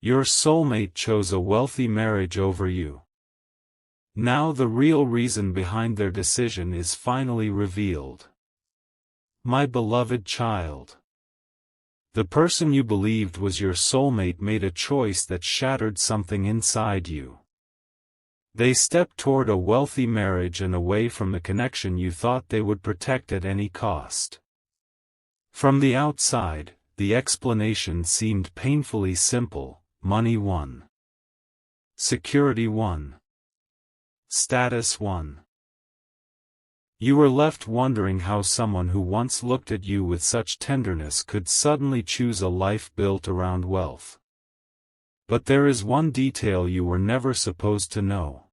Your soulmate chose a wealthy marriage over you. Now the real reason behind their decision is finally revealed. My beloved child. The person you believed was your soulmate made a choice that shattered something inside you. They stepped toward a wealthy marriage and away from the connection you thought they would protect at any cost. From the outside, the explanation seemed painfully simple: money won. Security won. Status won. You were left wondering how someone who once looked at you with such tenderness could suddenly choose a life built around wealth. But there is one detail you were never supposed to know.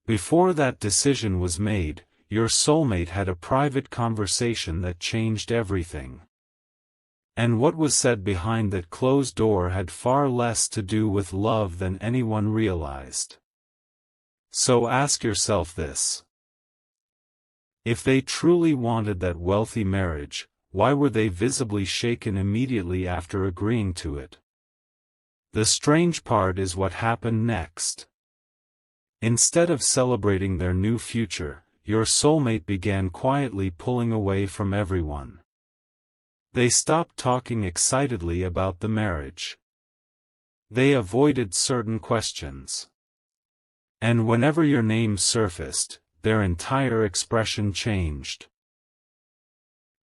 Before that decision was made, your soulmate had a private conversation that changed everything. And what was said behind that closed door had far less to do with love than anyone realized. So ask yourself this. If they truly wanted that wealthy marriage, why were they visibly shaken immediately after agreeing to it? The strange part is what happened next. Instead of celebrating their new future, your soulmate began quietly pulling away from everyone. They stopped talking excitedly about the marriage. They avoided certain questions. And whenever your name surfaced, their entire expression changed.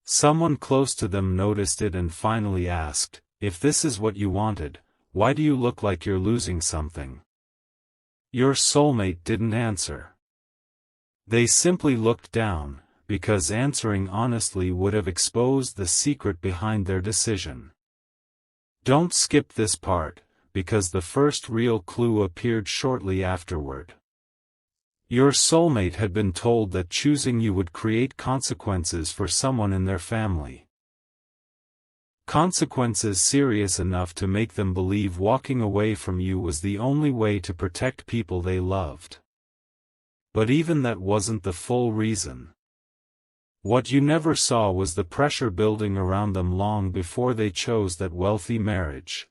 Someone close to them noticed it and finally asked, "If this is what you wanted, why do you look like you're losing something?" Your soulmate didn't answer. They simply looked down, because answering honestly would have exposed the secret behind their decision. Don't skip this part, because the first real clue appeared shortly afterward. Your soulmate had been told that choosing you would create consequences for someone in their family. Consequences serious enough to make them believe walking away from you was the only way to protect people they loved. But even that wasn't the full reason. What you never saw was the pressure building around them long before they chose that wealthy marriage.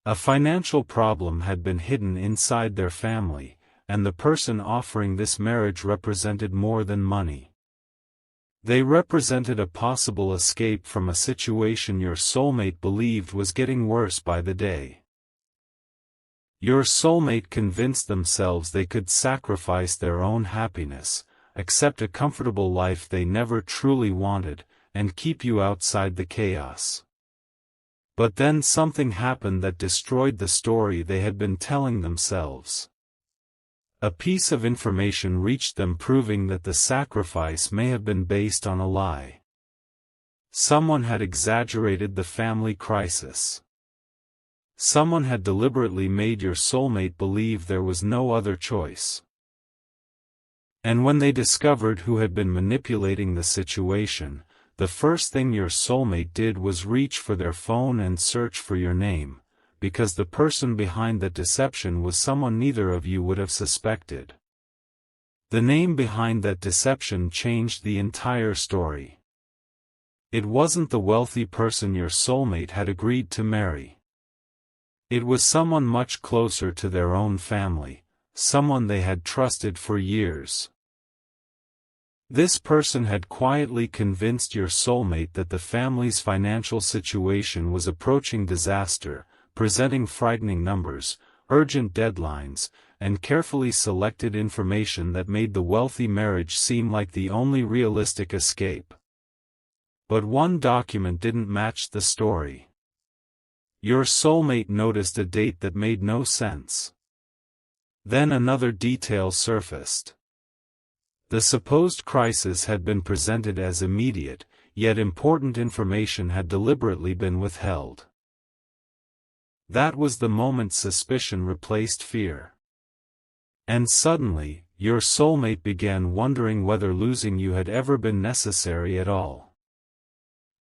A financial problem had been hidden inside their family, and the person offering this marriage represented more than money. They represented a possible escape from a situation your soulmate believed was getting worse by the day. Your soulmate convinced themselves they could sacrifice their own happiness, accept a comfortable life they never truly wanted, and keep you outside the chaos. But then something happened that destroyed the story they had been telling themselves. A piece of information reached them proving that the sacrifice may have been based on a lie. Someone had exaggerated the family crisis. Someone had deliberately made your soulmate believe there was no other choice. And when they discovered who had been manipulating the situation, the first thing your soulmate did was reach for their phone and search for your name, because the person behind that deception was someone neither of you would have suspected. The name behind that deception changed the entire story. It wasn't the wealthy person your soulmate had agreed to marry. It was someone much closer to their own family, someone they had trusted for years. This person had quietly convinced your soulmate that the family's financial situation was approaching disaster, presenting frightening numbers, urgent deadlines, and carefully selected information that made the wealthy marriage seem like the only realistic escape. But one document didn't match the story. Your soulmate noticed a date that made no sense. Then another detail surfaced. The supposed crisis had been presented as immediate, yet important information had deliberately been withheld. That was the moment suspicion replaced fear. And suddenly, your soulmate began wondering whether losing you had ever been necessary at all.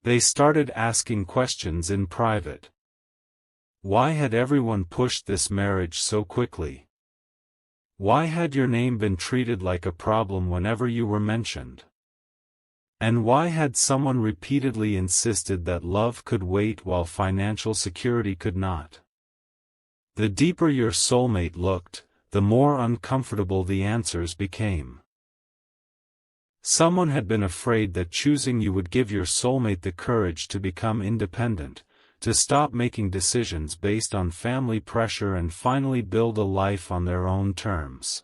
They started asking questions in private. Why had everyone pushed this marriage so quickly? Why had your name been treated like a problem whenever you were mentioned? And why had someone repeatedly insisted that love could wait while financial security could not? The deeper your soulmate looked, the more uncomfortable the answers became. Someone had been afraid that choosing you would give your soulmate the courage to become independent, to stop making decisions based on family pressure and finally build a life on their own terms.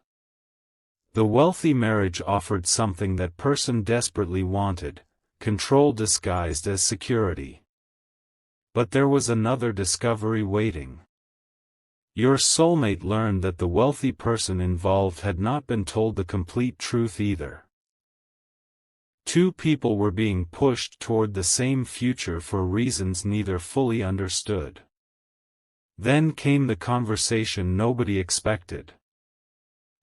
The wealthy marriage offered something that person desperately wanted: control disguised as security. But there was another discovery waiting. Your soulmate learned that the wealthy person involved had not been told the complete truth either. Two people were being pushed toward the same future for reasons neither fully understood. Then came the conversation nobody expected.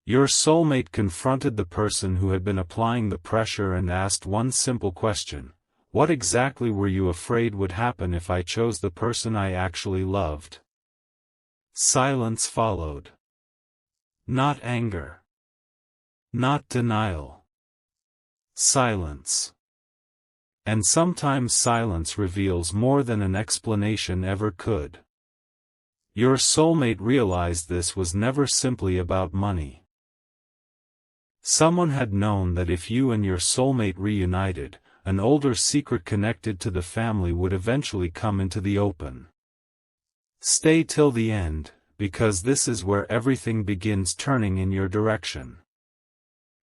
Your soulmate confronted the person who had been applying the pressure and asked one simple question: what exactly were you afraid would happen if I chose the person I actually loved? Silence followed. Not anger. Not denial. Silence. And sometimes silence reveals more than an explanation ever could. Your soulmate realized this was never simply about money. Someone had known that if you and your soulmate reunited, an older secret connected to the family would eventually come into the open. Stay till the end, because this is where everything begins turning in your direction.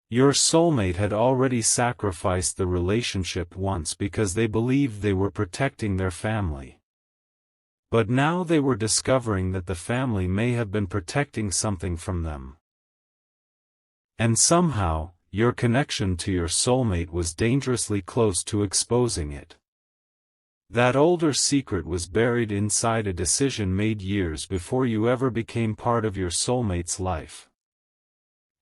Your soulmate had already sacrificed the relationship once because they believed they were protecting their family. But now they were discovering that the family may have been protecting something from them. And somehow, your connection to your soulmate was dangerously close to exposing it. That older secret was buried inside a decision made years before you ever became part of your soulmate's life.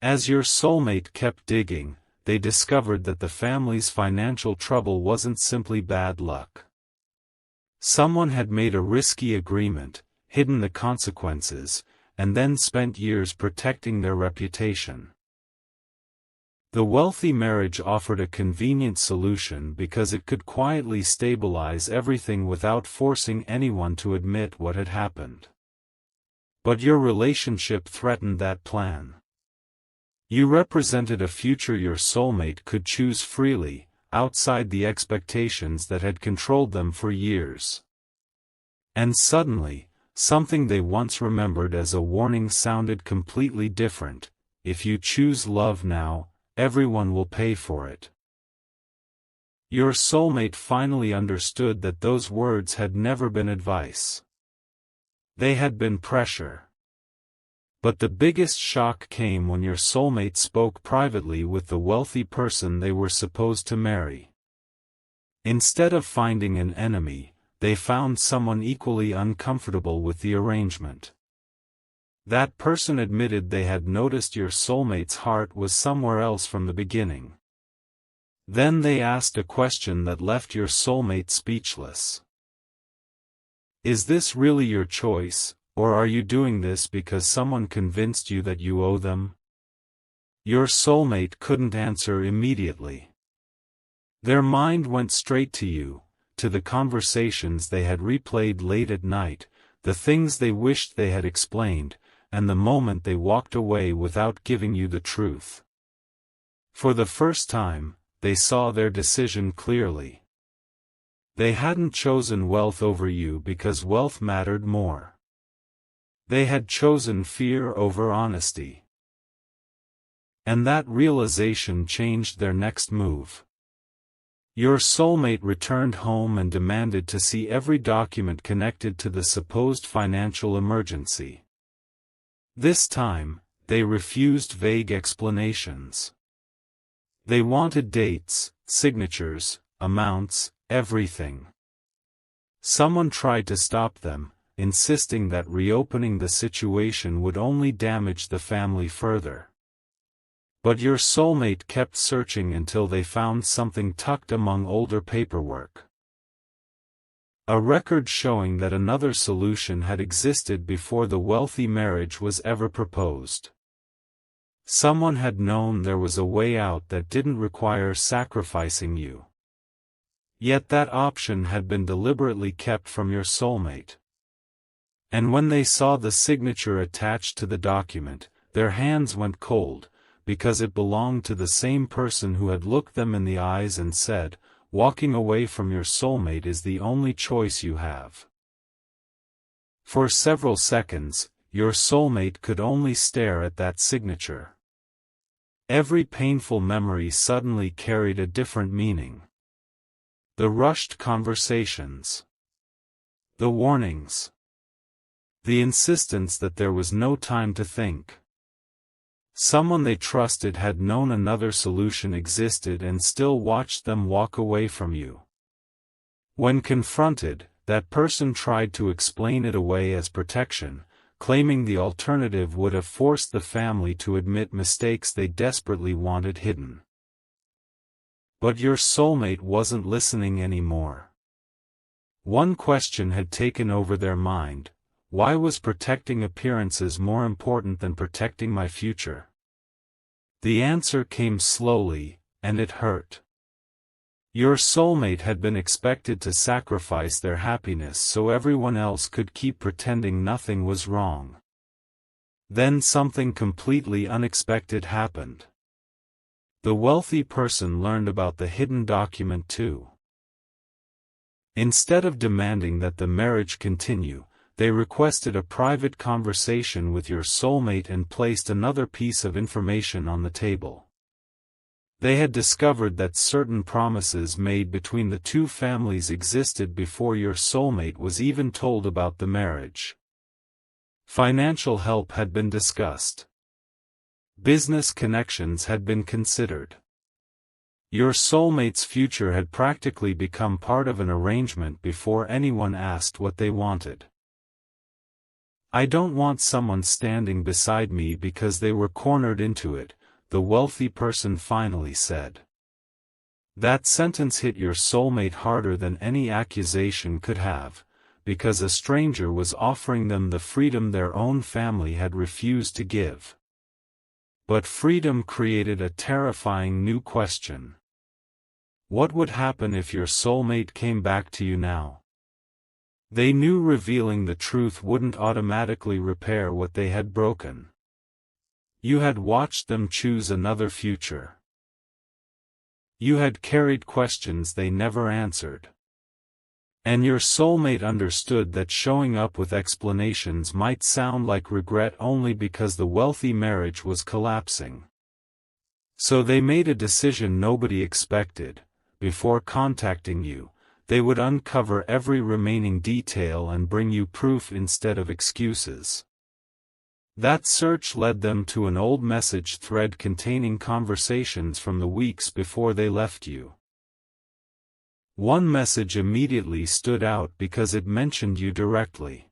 As your soulmate kept digging, they discovered that the family's financial trouble wasn't simply bad luck. Someone had made a risky agreement, hidden the consequences, and then spent years protecting their reputation. The wealthy marriage offered a convenient solution because it could quietly stabilize everything without forcing anyone to admit what had happened. But your relationship threatened that plan. You represented a future your soulmate could choose freely, outside the expectations that had controlled them for years. And suddenly, something they once remembered as a warning sounded completely different: if you choose love now, everyone will pay for it. Your soulmate finally understood that those words had never been advice. They had been pressure. But the biggest shock came when your soulmate spoke privately with the wealthy person they were supposed to marry. Instead of finding an enemy, they found someone equally uncomfortable with the arrangement. That person admitted they had noticed your soulmate's heart was somewhere else from the beginning. Then they asked a question that left your soulmate speechless. Is this really your choice, or are you doing this because someone convinced you that you owe them? Your soulmate couldn't answer immediately. Their mind went straight to you, to the conversations they had replayed late at night, the things they wished they had explained, and the moment they walked away without giving you the truth. For the first time, they saw their decision clearly. They hadn't chosen wealth over you because wealth mattered more. They had chosen fear over honesty. And that realization changed their next move. Your soulmate returned home and demanded to see every document connected to the supposed financial emergency. This time, they refused vague explanations. They wanted dates, signatures, amounts, everything. Someone tried to stop them, insisting that reopening the situation would only damage the family further. But your soulmate kept searching until they found something tucked among older paperwork. A record showing that another solution had existed before the wealthy marriage was ever proposed. Someone had known there was a way out that didn't require sacrificing you. Yet that option had been deliberately kept from your soulmate. And when they saw the signature attached to the document, their hands went cold, because it belonged to the same person who had looked them in the eyes and said, "Walking away from your soulmate is the only choice you have." For several seconds, your soulmate could only stare at that signature. Every painful memory suddenly carried a different meaning. The rushed conversations. The warnings. The insistence that there was no time to think. Someone they trusted had known another solution existed and still watched them walk away from you. When confronted, that person tried to explain it away as protection, claiming the alternative would have forced the family to admit mistakes they desperately wanted hidden. But your soulmate wasn't listening anymore. One question had taken over their mind: why was protecting appearances more important than protecting my future? The answer came slowly, and it hurt. Your soulmate had been expected to sacrifice their happiness so everyone else could keep pretending nothing was wrong. Then something completely unexpected happened. The wealthy person learned about the hidden document too. Instead of demanding that the marriage continue, they requested a private conversation with your soulmate and placed another piece of information on the table. They had discovered that certain promises made between the two families existed before your soulmate was even told about the marriage. Financial help had been discussed. Business connections had been considered. Your soulmate's future had practically become part of an arrangement before anyone asked what they wanted. "I don't want someone standing beside me because they were cornered into it," the wealthy person finally said. That sentence hit your soulmate harder than any accusation could have, because a stranger was offering them the freedom their own family had refused to give. But freedom created a terrifying new question. What would happen if your soulmate came back to you now? They knew revealing the truth wouldn't automatically repair what they had broken. You had watched them choose another future. You had carried questions they never answered. And your soulmate understood that showing up with explanations might sound like regret only because the wealthy marriage was collapsing. So they made a decision nobody expected: before contacting you, they would uncover every remaining detail and bring you proof instead of excuses. That search led them to an old message thread containing conversations from the weeks before they left you. One message immediately stood out because it mentioned you directly.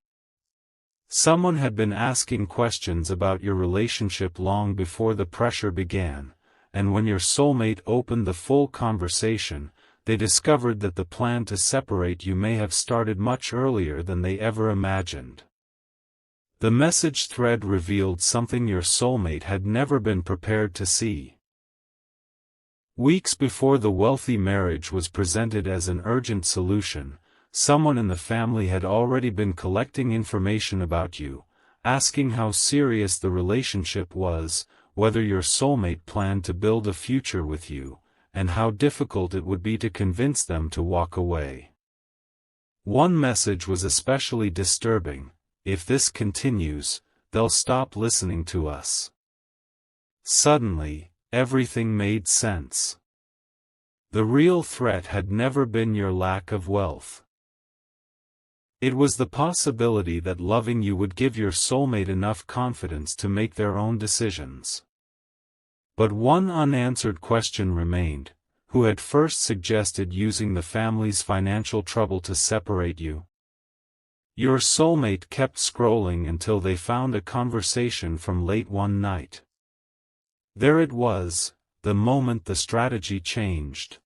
Someone had been asking questions about your relationship long before the pressure began, and when your soulmate opened the full conversation, they discovered that the plan to separate you may have started much earlier than they ever imagined. The message thread revealed something your soulmate had never been prepared to see. Weeks before the wealthy marriage was presented as an urgent solution, someone in the family had already been collecting information about you, asking how serious the relationship was, whether your soulmate planned to build a future with you, and how difficult it would be to convince them to walk away. One message was especially disturbing: "If this continues, they'll stop listening to us." Suddenly, everything made sense. The real threat had never been your lack of wealth. It was the possibility that loving you would give your soulmate enough confidence to make their own decisions. But one unanswered question remained: who had first suggested using the family's financial trouble to separate you? Your soulmate kept scrolling until they found a conversation from late one night. There it was, the moment the strategy changed.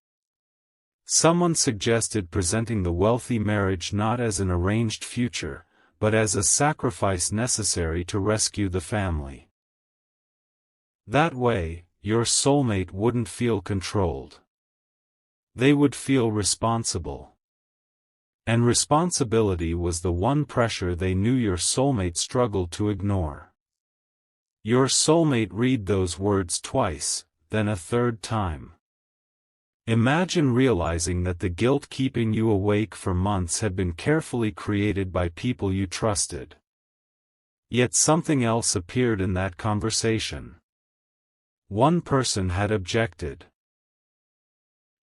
Someone suggested presenting the wealthy marriage not as an arranged future, but as a sacrifice necessary to rescue the family. That way, your soulmate wouldn't feel controlled. They would feel responsible. And responsibility was the one pressure they knew your soulmate struggled to ignore. Your soulmate read those words twice, then a third time. Imagine realizing that the guilt keeping you awake for months had been carefully created by people you trusted. Yet something else appeared in that conversation. One person had objected.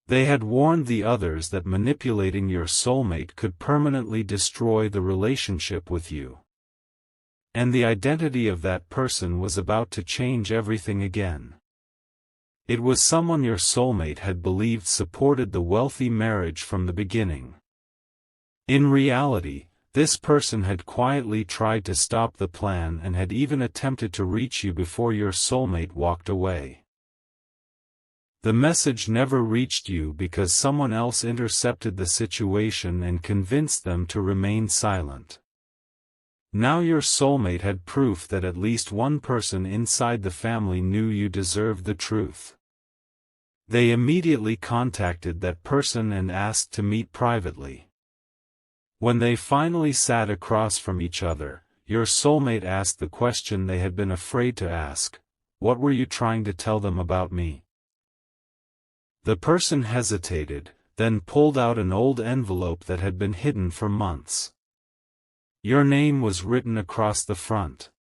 They had warned the others that manipulating your soulmate could permanently destroy the relationship with you. And the identity of that person was about to change everything again. It was someone your soulmate had believed supported the wealthy marriage from the beginning. In reality, this person had quietly tried to stop the plan and had even attempted to reach you before your soulmate walked away. The message never reached you because someone else intercepted the situation and convinced them to remain silent. Now your soulmate had proof that at least one person inside the family knew you deserved the truth. They immediately contacted that person and asked to meet privately. When they finally sat across from each other, your soulmate asked the question they had been afraid to ask: "What were you trying to tell them about me?" The person hesitated, then pulled out an old envelope that had been hidden for months. Your name was written across the front.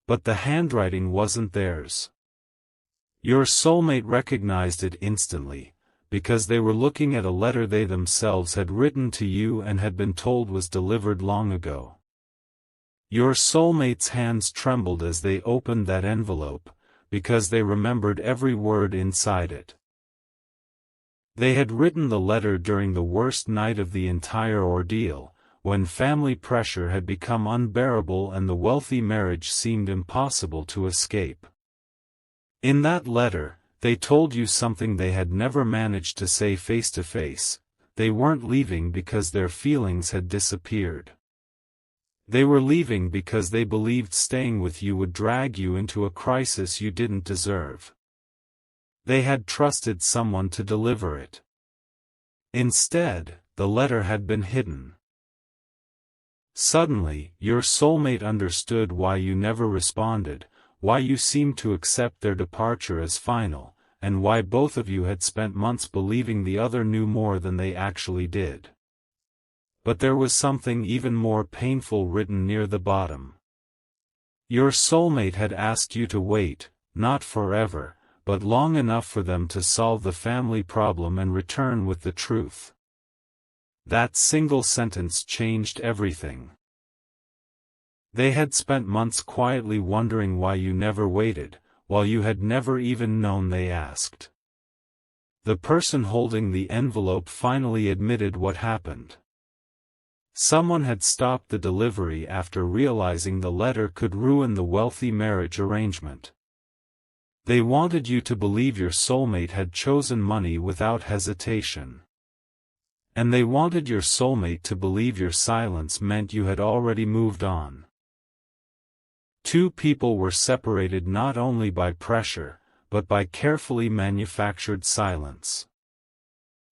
But the handwriting wasn't theirs. Your soulmate recognized it instantly, because they were looking at a letter they themselves had written to you and had been told was delivered long ago. Your soulmate's hands trembled as they opened that envelope, because they remembered every word inside it. They had written the letter during the worst night of the entire ordeal, when family pressure had become unbearable and the wealthy marriage seemed impossible to escape. In that letter, they told you something they had never managed to say face to face: they weren't leaving because their feelings had disappeared. They were leaving because they believed staying with you would drag you into a crisis you didn't deserve. They had trusted someone to deliver it. Instead, the letter had been hidden. Suddenly, your soulmate understood why you never responded, why you seemed to accept their departure as final, and why both of you had spent months believing the other knew more than they actually did. But there was something even more painful written near the bottom. Your soulmate had asked you to wait, not forever, but long enough for them to solve the family problem and return with the truth. That single sentence changed everything. They had spent months quietly wondering why you never waited, while you had never even known they asked. The person holding the envelope finally admitted what happened. Someone had stopped the delivery after realizing the letter could ruin the wealthy marriage arrangement. They wanted you to believe your soulmate had chosen money without hesitation. And they wanted your soulmate to believe your silence meant you had already moved on. Two people were separated not only by pressure, but by carefully manufactured silence.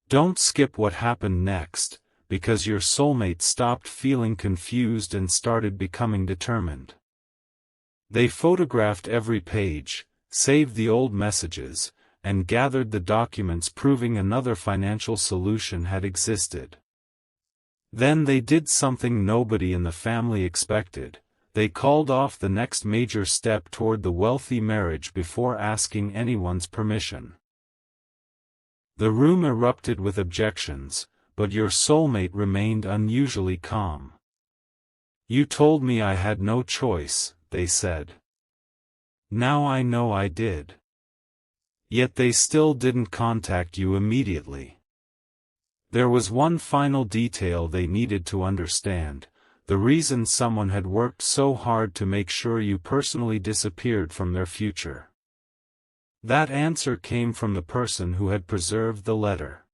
Don't skip what happened next, because your soulmate stopped feeling confused and started becoming determined. They photographed every page, saved the old messages, and gathered the documents proving another financial solution had existed. Then they did something nobody in the family expected: they called off the next major step toward the wealthy marriage before asking anyone's permission. The room erupted with objections, but your soulmate remained unusually calm. "You told me I had no choice," they said. "Now I know I did." Yet they still didn't contact you immediately. There was one final detail they needed to understand: the reason someone had worked so hard to make sure you personally disappeared from their future. That answer came from the person who had preserved the letter.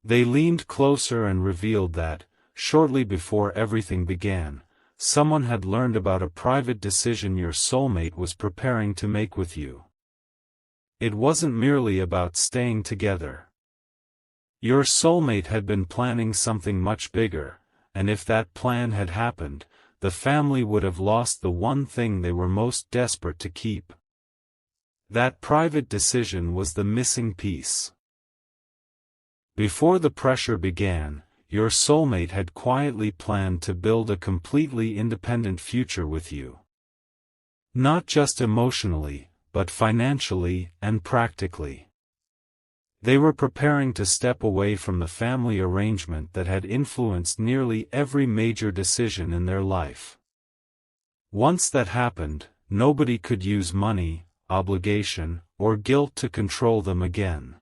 They leaned closer and revealed that, shortly before everything began, someone had learned about a private decision your soulmate was preparing to make with you. It wasn't merely about staying together. Your soulmate had been planning something much bigger, and if that plan had happened, the family would have lost the one thing they were most desperate to keep. That private decision was the missing piece. Before the pressure began, your soulmate had quietly planned to build a completely independent future with you. Not just emotionally, but financially and practically. They were preparing to step away from the family arrangement that had influenced nearly every major decision in their life. Once that happened, nobody could use money, obligation, or guilt to control them again.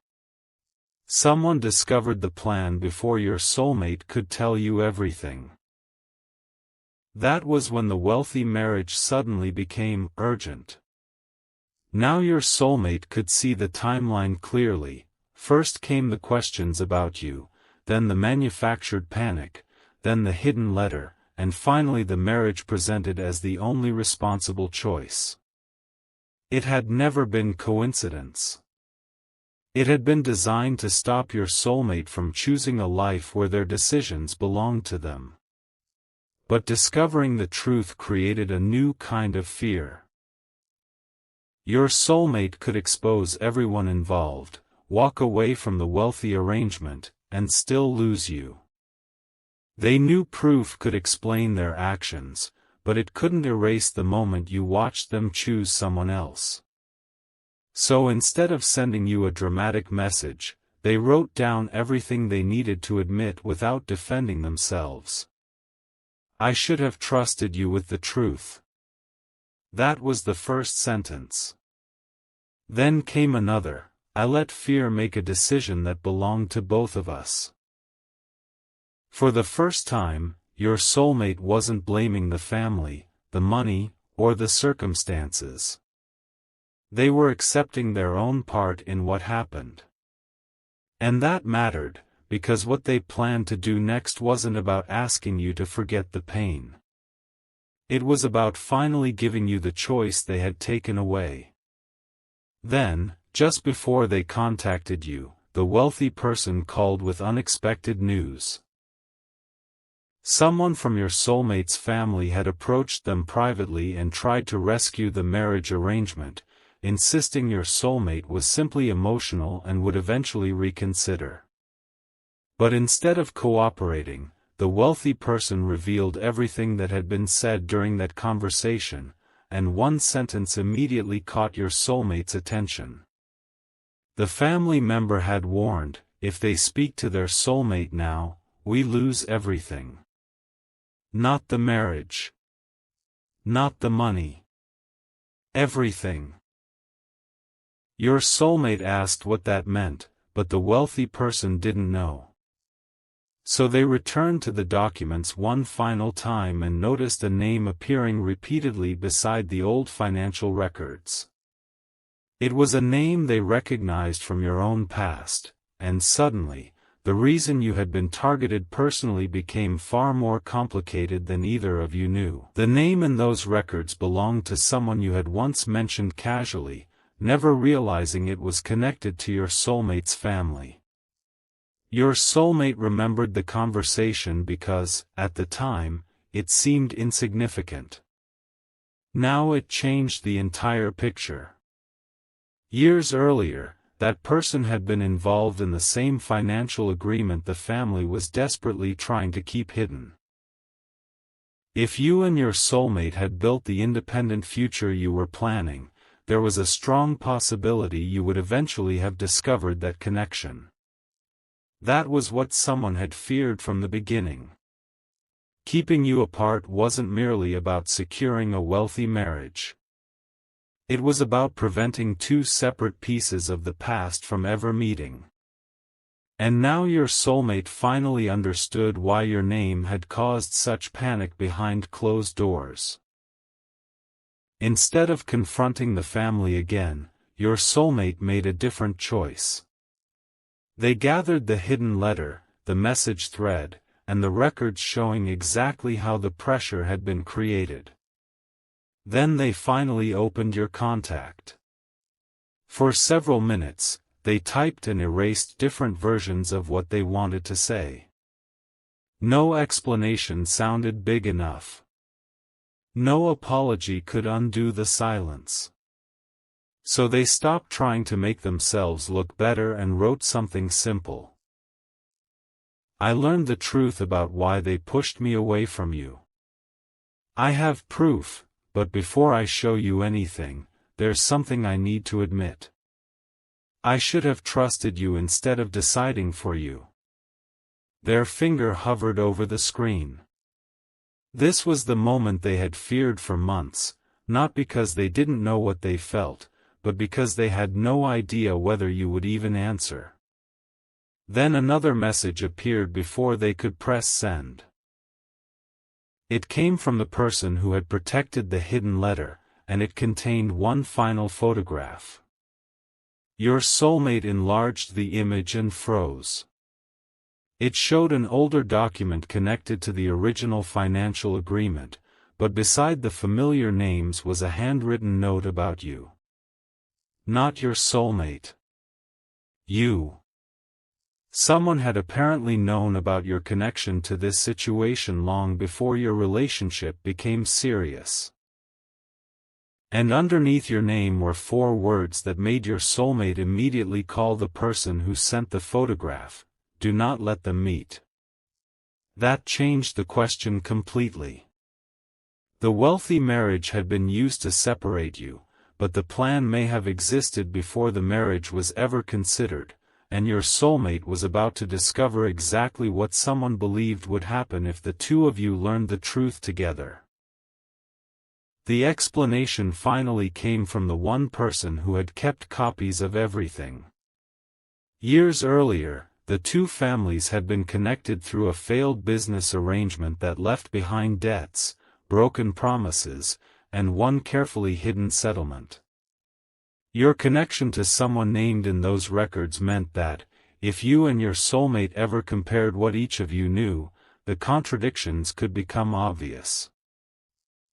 Someone discovered the plan before your soulmate could tell you everything. That was when the wealthy marriage suddenly became urgent. Now your soulmate could see the timeline clearly. First came the questions about you, then the manufactured panic, then the hidden letter, and finally the marriage presented as the only responsible choice. It had never been coincidence. It had been designed to stop your soulmate from choosing a life where their decisions belonged to them. But discovering the truth created a new kind of fear. Your soulmate could expose everyone involved, walk away from the wealthy arrangement, and still lose you. They knew proof could explain their actions, but it couldn't erase the moment you watched them choose someone else. So instead of sending you a dramatic message, they wrote down everything they needed to admit without defending themselves. I should have trusted you with the truth. That was the first sentence. Then came another. I let fear make a decision that belonged to both of us. For the first time, your soulmate wasn't blaming the family, the money, or the circumstances. They were accepting their own part in what happened. And that mattered, because what they planned to do next wasn't about asking you to forget the pain. It was about finally giving you the choice they had taken away. Then, just before they contacted you, the wealthy person called with unexpected news. Someone from your soulmate's family had approached them privately and tried to rescue the marriage arrangement, insisting your soulmate was simply emotional and would eventually reconsider. But instead of cooperating, the wealthy person revealed everything that had been said during that conversation, and one sentence immediately caught your soulmate's attention. The family member had warned, if they speak to their soulmate now, we lose everything. Not the marriage. Not the money. Everything. Your soulmate asked what that meant, but the wealthy person didn't know. So they returned to the documents one final time and noticed a name appearing repeatedly beside the old financial records. It was a name they recognized from your own past, and suddenly, the reason you had been targeted personally became far more complicated than either of you knew. The name in those records belonged to someone you had once mentioned casually, never realizing it was connected to your soulmate's family. Your soulmate remembered the conversation because, at the time, it seemed insignificant. Now it changed the entire picture. Years earlier, that person had been involved in the same financial agreement the family was desperately trying to keep hidden. If you and your soulmate had built the independent future you were planning, there was a strong possibility you would eventually have discovered that connection. That was what someone had feared from the beginning. Keeping you apart wasn't merely about securing a wealthy marriage. It was about preventing two separate pieces of the past from ever meeting. And now your soulmate finally understood why your name had caused such panic behind closed doors. Instead of confronting the family again, your soulmate made a different choice. They gathered the hidden letter, the message thread, and the records showing exactly how the pressure had been created. Then they finally opened your contact. For several minutes, they typed and erased different versions of what they wanted to say. No explanation sounded big enough. No apology could undo the silence. So they stopped trying to make themselves look better and wrote something simple. I learned the truth about why they pushed me away from you. I have proof, but before I show you anything, there's something I need to admit. I should have trusted you instead of deciding for you. Their finger hovered over the screen. This was the moment they had feared for months, not because they didn't know what they felt, but because they had no idea whether you would even answer. Then another message appeared before they could press send. It came from the person who had protected the hidden letter, and it contained one final photograph. Your soulmate enlarged the image and froze. It showed an older document connected to the original financial agreement, but beside the familiar names was a handwritten note about you. Not your soulmate. You. Someone had apparently known about your connection to this situation long before your relationship became serious. And underneath your name were 4 words that made your soulmate immediately call the person who sent the photograph: do not let them meet. That changed the question completely. The wealthy marriage had been used to separate you, but the plan may have existed before the marriage was ever considered, and your soulmate was about to discover exactly what someone believed would happen if the two of you learned the truth together. The explanation finally came from the one person who had kept copies of everything. Years earlier, the two families had been connected through a failed business arrangement that left behind debts, broken promises, and one carefully hidden settlement. Your connection to someone named in those records meant that, if you and your soulmate ever compared what each of you knew, the contradictions could become obvious.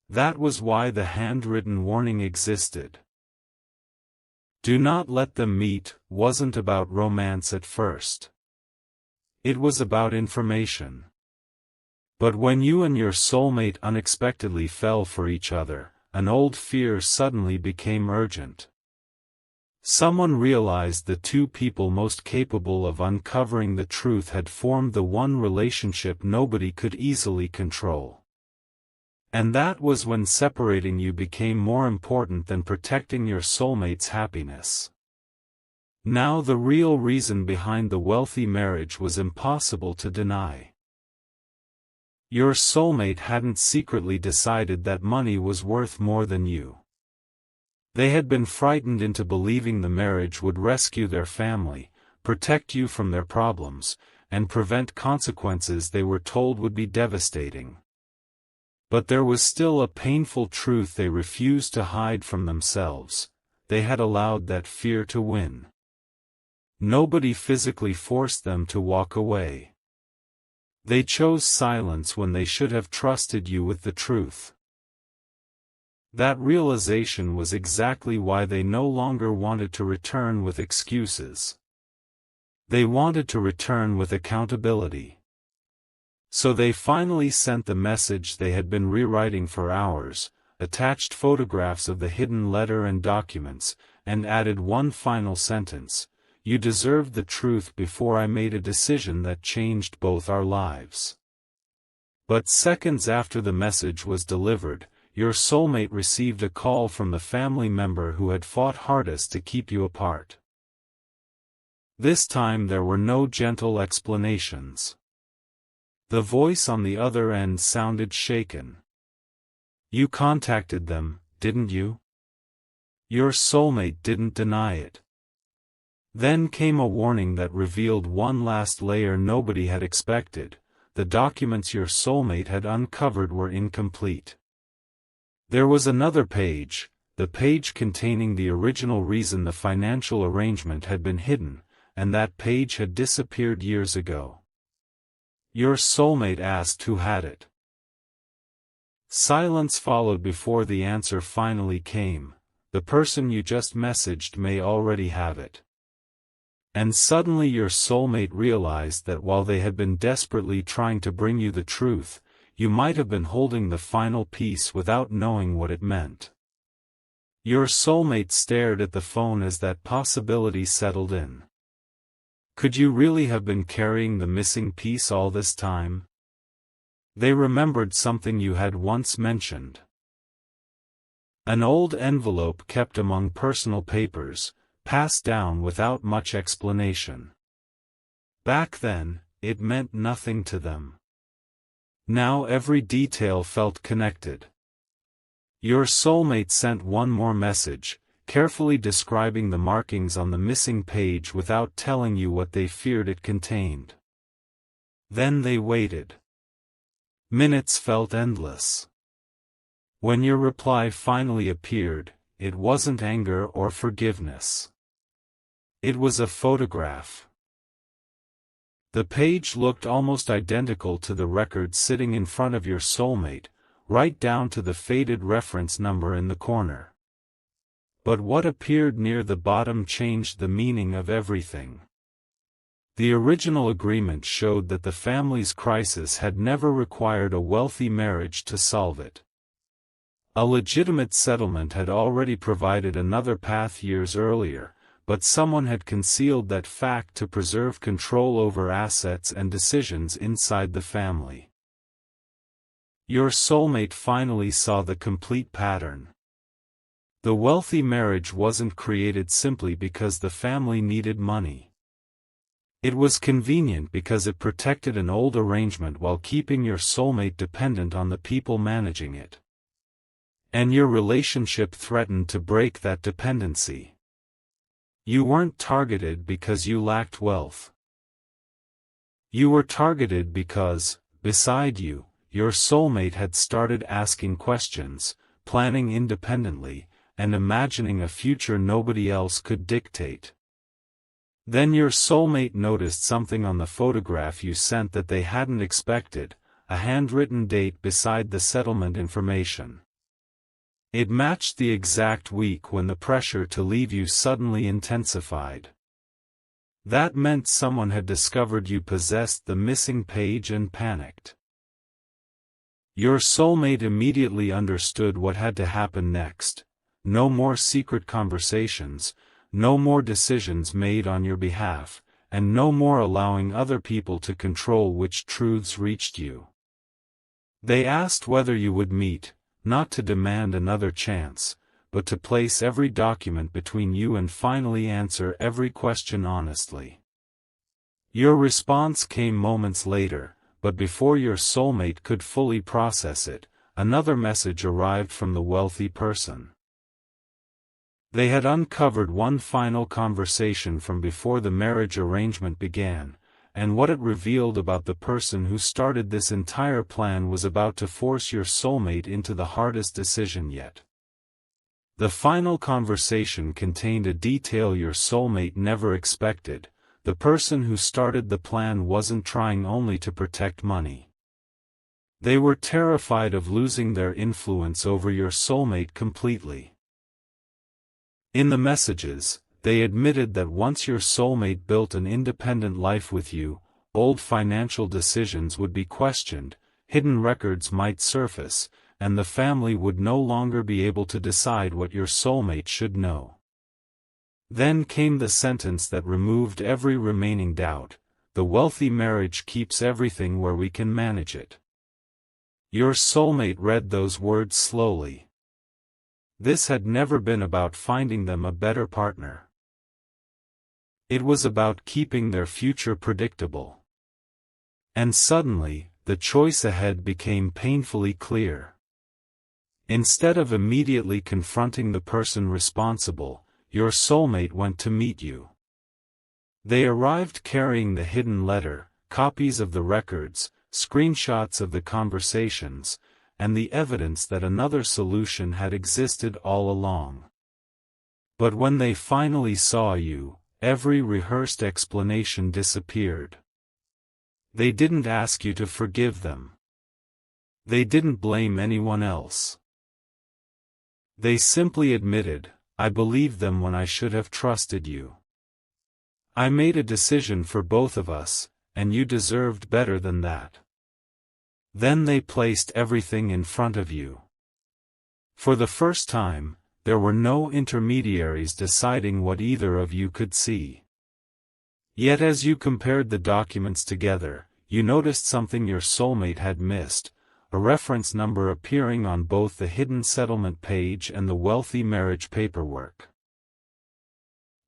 That was why the handwritten warning existed. Do not let them meet wasn't about romance at first. It was about information. But when you and your soulmate unexpectedly fell for each other, an old fear suddenly became urgent. Someone realized the two people most capable of uncovering the truth had formed the one relationship nobody could easily control. And that was when separating you became more important than protecting your soulmate's happiness. Now the real reason behind the wealthy marriage was impossible to deny. Your soulmate hadn't secretly decided that money was worth more than you. They had been frightened into believing the marriage would rescue their family, protect you from their problems, and prevent consequences they were told would be devastating. But there was still a painful truth they refused to hide from themselves: they had allowed that fear to win. Nobody physically forced them to walk away. They chose silence when they should have trusted you with the truth. That realization was exactly why they no longer wanted to return with excuses. They wanted to return with accountability. So they finally sent the message they had been rewriting for hours, attached photographs of the hidden letter and documents, and added one final sentence: you deserved the truth before I made a decision that changed both our lives. But seconds after the message was delivered, your soulmate received a call from the family member who had fought hardest to keep you apart. This time there were no gentle explanations. The voice on the other end sounded shaken. You contacted them, didn't you? Your soulmate didn't deny it. Then came a warning that revealed one last layer nobody had expected: the documents your soulmate had uncovered were incomplete. There was another page, the page containing the original reason the financial arrangement had been hidden, and that page had disappeared years ago. Your soulmate asked who had it. Silence followed before the answer finally came: the person you just messaged may already have it. And suddenly your soulmate realized that while they had been desperately trying to bring you the truth, you might have been holding the final piece without knowing what it meant. Your soulmate stared at the phone as that possibility settled in. Could you really have been carrying the missing piece all this time? They remembered something you had once mentioned. An old envelope kept among personal papers, passed down without much explanation. Back then, it meant nothing to them. Now every detail felt connected. Your soulmate sent one more message, carefully describing the markings on the missing page without telling you what they feared it contained. Then they waited. Minutes felt endless. When your reply finally appeared, it wasn't anger or forgiveness. It was a photograph. The page looked almost identical to the record sitting in front of your soulmate, right down to the faded reference number in the corner. But what appeared near the bottom changed the meaning of everything. The original agreement showed that the family's crisis had never required a wealthy marriage to solve it. A legitimate settlement had already provided another path years earlier, but someone had concealed that fact to preserve control over assets and decisions inside the family. Your soulmate finally saw the complete pattern. The wealthy marriage wasn't created simply because the family needed money. It was convenient because it protected an old arrangement while keeping your soulmate dependent on the people managing it. And your relationship threatened to break that dependency. You weren't targeted because you lacked wealth. You were targeted because, beside you, your soulmate had started asking questions, planning independently, and imagining a future nobody else could dictate. Then your soulmate noticed something on the photograph you sent that they hadn't expected, a handwritten date beside the settlement information. It matched the exact week when the pressure to leave you suddenly intensified. That meant someone had discovered you possessed the missing page and panicked. Your soulmate immediately understood what had to happen next. No more secret conversations, no more decisions made on your behalf, and no more allowing other people to control which truths reached you. They asked whether you would meet, not to demand another chance, but to place every document between you and finally answer every question honestly. Your response came moments later, but before your soulmate could fully process it, another message arrived from the wealthy person. They had uncovered one final conversation from before the marriage arrangement began, and what it revealed about the person who started this entire plan was about to force your soulmate into the hardest decision yet. The final conversation contained a detail your soulmate never expected. The person who started the plan wasn't trying only to protect money. They were terrified of losing their influence over your soulmate completely. In the messages, they admitted that once your soulmate built an independent life with you, old financial decisions would be questioned, hidden records might surface, and the family would no longer be able to decide what your soulmate should know. Then came the sentence that removed every remaining doubt: the wealthy marriage keeps everything where we can manage it. Your soulmate read those words slowly. This had never been about finding them a better partner. It was about keeping their future predictable. And suddenly, the choice ahead became painfully clear. Instead of immediately confronting the person responsible, your soulmate went to meet you. They arrived carrying the hidden letter, copies of the records, screenshots of the conversations, and the evidence that another solution had existed all along. But when they finally saw you, every rehearsed explanation disappeared. They didn't ask you to forgive them. They didn't blame anyone else. They simply admitted, "I believed them when I should have trusted you. I made a decision for both of us, and you deserved better than that. Then they placed everything in front of you. For the first time, there were no intermediaries deciding what either of you could see. Yet as you compared the documents together, you noticed something your soulmate had missed, a reference number appearing on both the hidden settlement page and the wealthy marriage paperwork.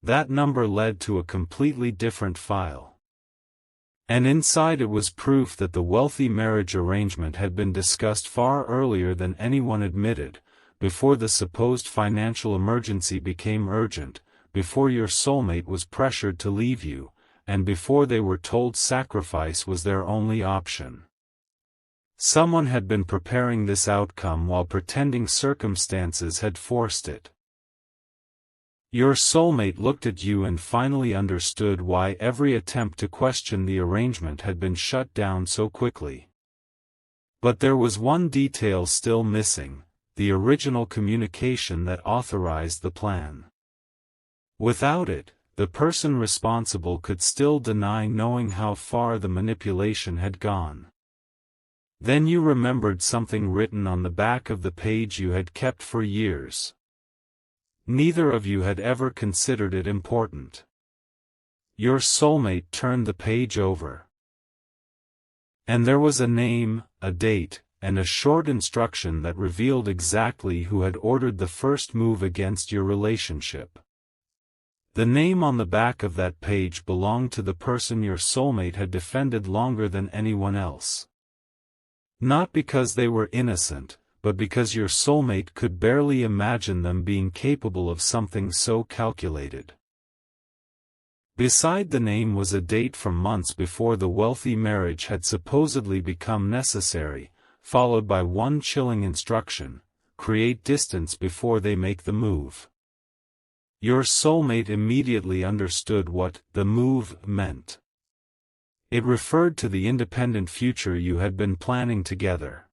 That number led to a completely different file. And inside it was proof that the wealthy marriage arrangement had been discussed far earlier than anyone admitted, before the supposed financial emergency became urgent, before your soulmate was pressured to leave you, and before they were told sacrifice was their only option. Someone had been preparing this outcome while pretending circumstances had forced it. Your soulmate looked at you and finally understood why every attempt to question the arrangement had been shut down so quickly. But there was one detail still missing: the original communication that authorized the plan. Without it, the person responsible could still deny knowing how far the manipulation had gone. Then you remembered something written on the back of the page you had kept for years. Neither of you had ever considered it important. Your soulmate turned the page over. And there was a name, a date, and a short instruction that revealed exactly who had ordered the first move against your relationship. The name on the back of that page belonged to the person your soulmate had defended longer than anyone else. Not because they were innocent, but because your soulmate could barely imagine them being capable of something so calculated. Beside the name was a date from months before the wealthy marriage had supposedly become necessary, followed by one chilling instruction: create distance before they make the move. Your soulmate immediately understood what the move meant. It referred to the independent future you had been planning together.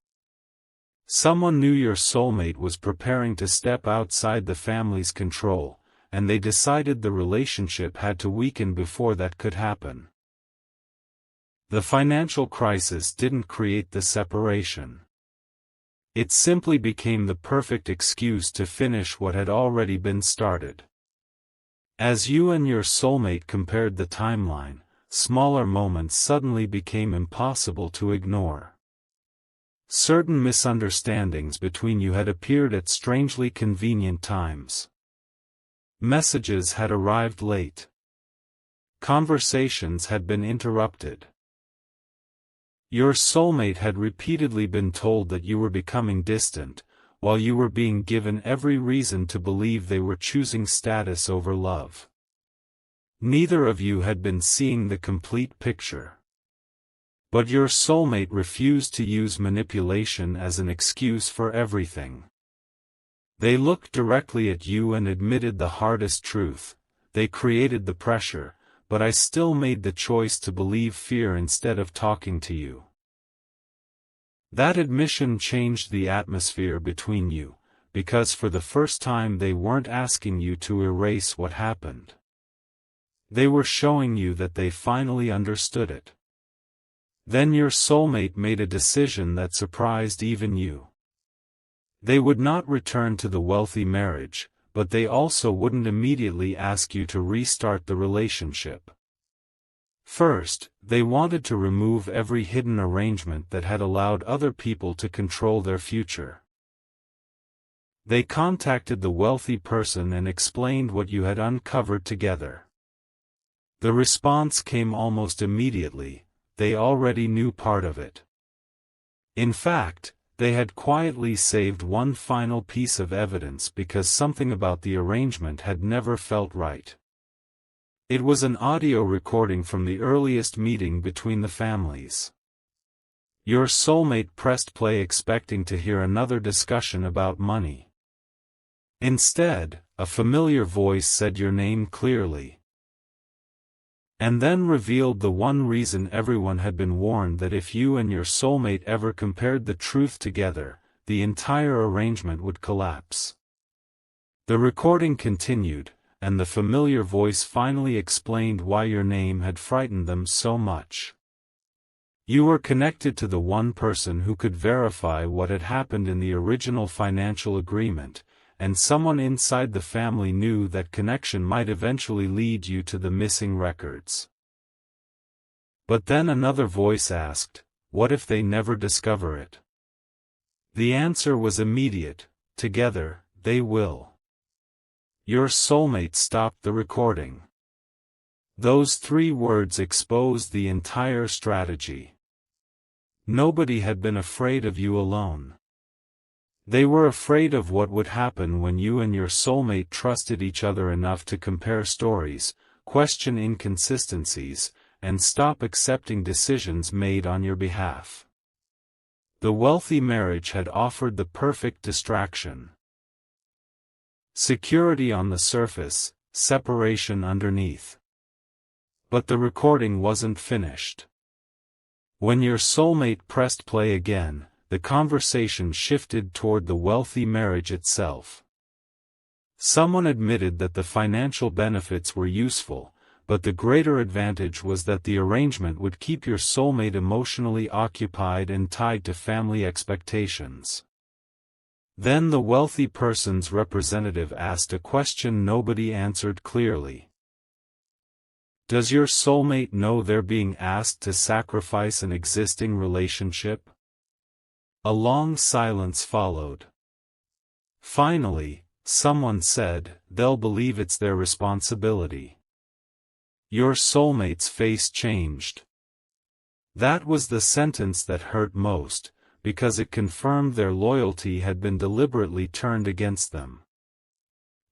Someone knew your soulmate was preparing to step outside the family's control, and they decided the relationship had to weaken before that could happen. The financial crisis didn't create the separation. It simply became the perfect excuse to finish what had already been started. As you and your soulmate compared the timeline, smaller moments suddenly became impossible to ignore. Certain misunderstandings between you had appeared at strangely convenient times. Messages had arrived late. Conversations had been interrupted. Your soulmate had repeatedly been told that you were becoming distant, while you were being given every reason to believe they were choosing status over love. Neither of you had been seeing the complete picture. But your soulmate refused to use manipulation as an excuse for everything. They looked directly at you and admitted the hardest truth: they created the pressure, but I still made the choice to believe fear instead of talking to you. That admission changed the atmosphere between you, because for the first time they weren't asking you to erase what happened. They were showing you that they finally understood it. Then your soulmate made a decision that surprised even you. They would not return to the wealthy marriage, but they also wouldn't immediately ask you to restart the relationship. First, they wanted to remove every hidden arrangement that had allowed other people to control their future. They contacted the wealthy person and explained what you had uncovered together. The response came almost immediately: they already knew part of it. In fact, they had quietly saved one final piece of evidence because something about the arrangement had never felt right. It was an audio recording from the earliest meeting between the families. Your soulmate pressed play expecting to hear another discussion about money. Instead, a familiar voice said your name clearly. And then revealed the one reason everyone had been warned: that if you and your soulmate ever compared the truth together, the entire arrangement would collapse. The recording continued, and the familiar voice finally explained why your name had frightened them so much. You were connected to the one person who could verify what had happened in the original financial agreement, and someone inside the family knew that connection might eventually lead you to the missing records. But then another voice asked, what if they never discover it? The answer was immediate: together, they will. Your soulmate stopped the recording. Those 3 words exposed the entire strategy. Nobody had been afraid of you alone. They were afraid of what would happen when you and your soulmate trusted each other enough to compare stories, question inconsistencies, and stop accepting decisions made on your behalf. The wealthy marriage had offered the perfect distraction. Security on the surface, separation underneath. But the recording wasn't finished. When your soulmate pressed play again, the conversation shifted toward the wealthy marriage itself. Someone admitted that the financial benefits were useful, but the greater advantage was that the arrangement would keep your soulmate emotionally occupied and tied to family expectations. Then the wealthy person's representative asked a question nobody answered clearly. Does your soulmate know they're being asked to sacrifice an existing relationship? A long silence followed. Finally, someone said, they'll believe it's their responsibility. Your soulmate's face changed. That was the sentence that hurt most, because it confirmed their loyalty had been deliberately turned against them.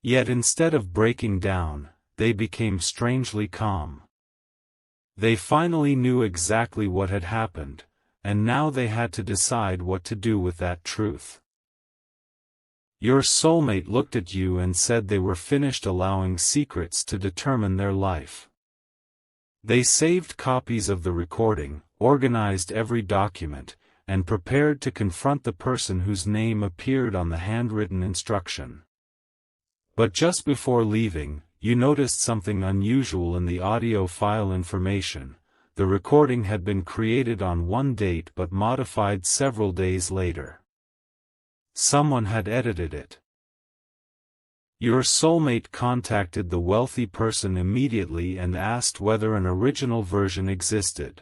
Yet instead of breaking down, they became strangely calm. They finally knew exactly what had happened, and now they had to decide what to do with that truth. Your soulmate looked at you and said they were finished allowing secrets to determine their life. They saved copies of the recording, organized every document, and prepared to confront the person whose name appeared on the handwritten instruction. But just before leaving, you noticed something unusual in the audio file information. The recording had been created on one date but modified several days later. Someone had edited it. Your soulmate contacted the wealthy person immediately and asked whether an original version existed.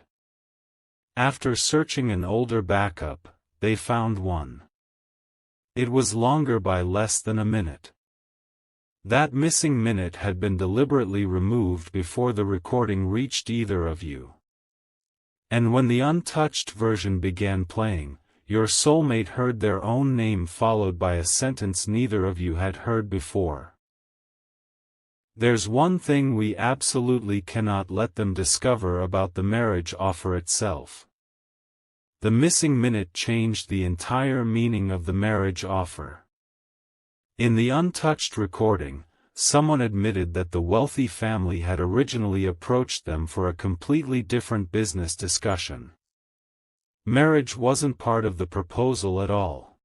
After searching an older backup, they found one. It was longer by less than a minute. That missing minute had been deliberately removed before the recording reached either of you. And when the untouched version began playing, your soulmate heard their own name followed by a sentence neither of you had heard before. There's one thing we absolutely cannot let them discover about the marriage offer itself. The missing minute changed the entire meaning of the marriage offer. In the untouched recording, someone admitted that the wealthy family had originally approached them for a completely different business discussion. Marriage wasn't part of the proposal at all.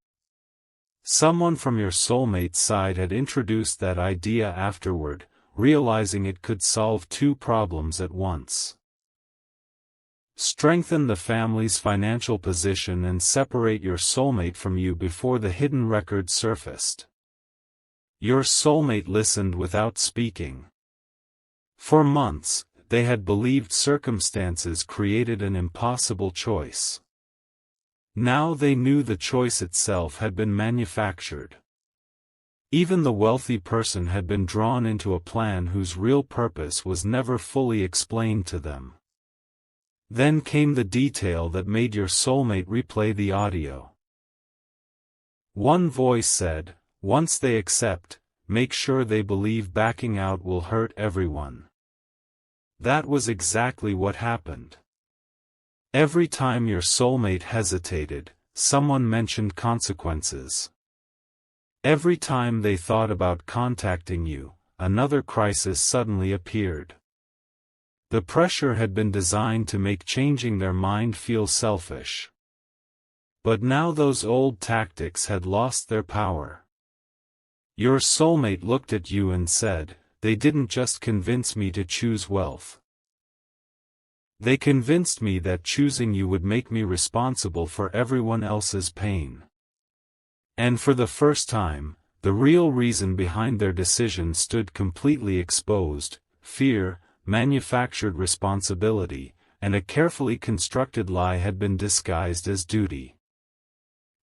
Someone from your soulmate's side had introduced that idea afterward, realizing it could solve 2 problems at once. Strengthen the family's financial position and separate your soulmate from you before the hidden record surfaced. Your soulmate listened without speaking. For months, they had believed circumstances created an impossible choice. Now they knew the choice itself had been manufactured. Even the wealthy person had been drawn into a plan whose real purpose was never fully explained to them. Then came the detail that made your soulmate replay the audio. One voice said, once they accept, make sure they believe backing out will hurt everyone. That was exactly what happened. Every time your soulmate hesitated, someone mentioned consequences. Every time they thought about contacting you, another crisis suddenly appeared. The pressure had been designed to make changing their mind feel selfish. But now those old tactics had lost their power. Your soulmate looked at you and said, they didn't just convince me to choose wealth. They convinced me that choosing you would make me responsible for everyone else's pain. And for the first time, the real reason behind their decision stood completely exposed: fear, manufactured responsibility, and a carefully constructed lie had been disguised as duty.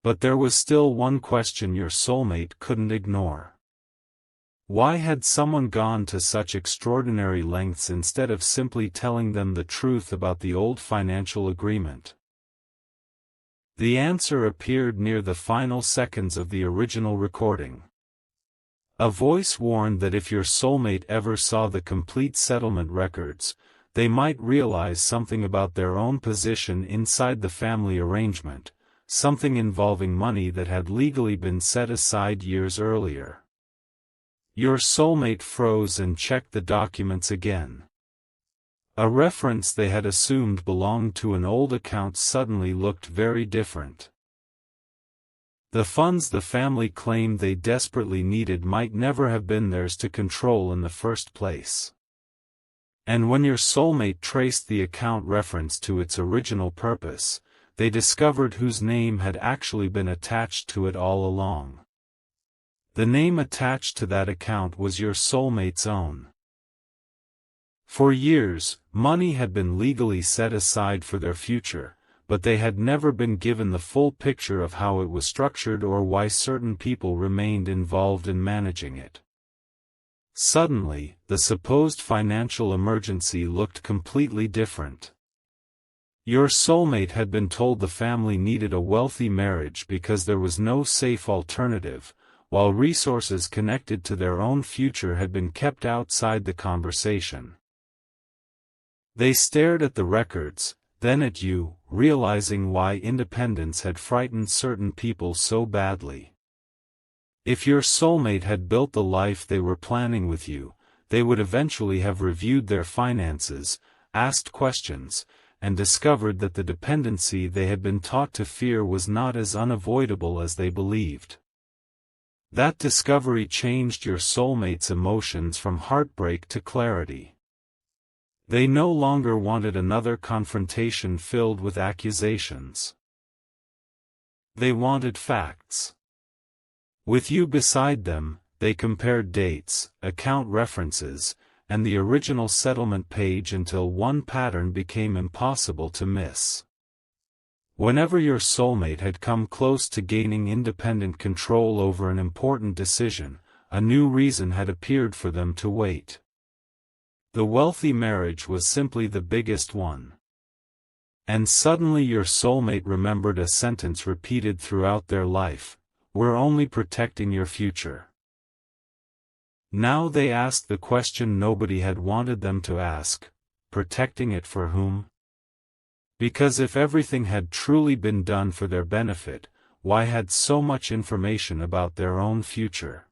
But there was still one question your soulmate couldn't ignore. Why had someone gone to such extraordinary lengths instead of simply telling them the truth about the old financial agreement? The answer appeared near the final seconds of the original recording. A voice warned that if your soulmate ever saw the complete settlement records, they might realize something about their own position inside the family arrangement, something involving money that had legally been set aside years earlier. Your soulmate froze and checked the documents again. A reference they had assumed belonged to an old account suddenly looked very different. The funds the family claimed they desperately needed might never have been theirs to control in the first place. And when your soulmate traced the account reference to its original purpose, they discovered whose name had actually been attached to it all along. The name attached to that account was your soulmate's own. For years, money had been legally set aside for their future, but they had never been given the full picture of how it was structured or why certain people remained involved in managing it. Suddenly, the supposed financial emergency looked completely different. Your soulmate had been told the family needed a wealthy marriage because there was no safe alternative, while resources connected to their own future had been kept outside the conversation. They stared at the records, then at you, realizing why independence had frightened certain people so badly. If your soulmate had built the life they were planning with you, they would eventually have reviewed their finances, asked questions, and discovered that the dependency they had been taught to fear was not as unavoidable as they believed. That discovery changed your soulmate's emotions from heartbreak to clarity. They no longer wanted another confrontation filled with accusations. They wanted facts. With you beside them, they compared dates, account references, and the original settlement page until one pattern became impossible to miss. Whenever your soulmate had come close to gaining independent control over an important decision, a new reason had appeared for them to wait. The wealthy marriage was simply the biggest one. And suddenly your soulmate remembered a sentence repeated throughout their life: "We're only protecting your future." Now they asked the question nobody had wanted them to ask: protecting it for whom? Because if everything had truly been done for their benefit, why had so much information about their own future?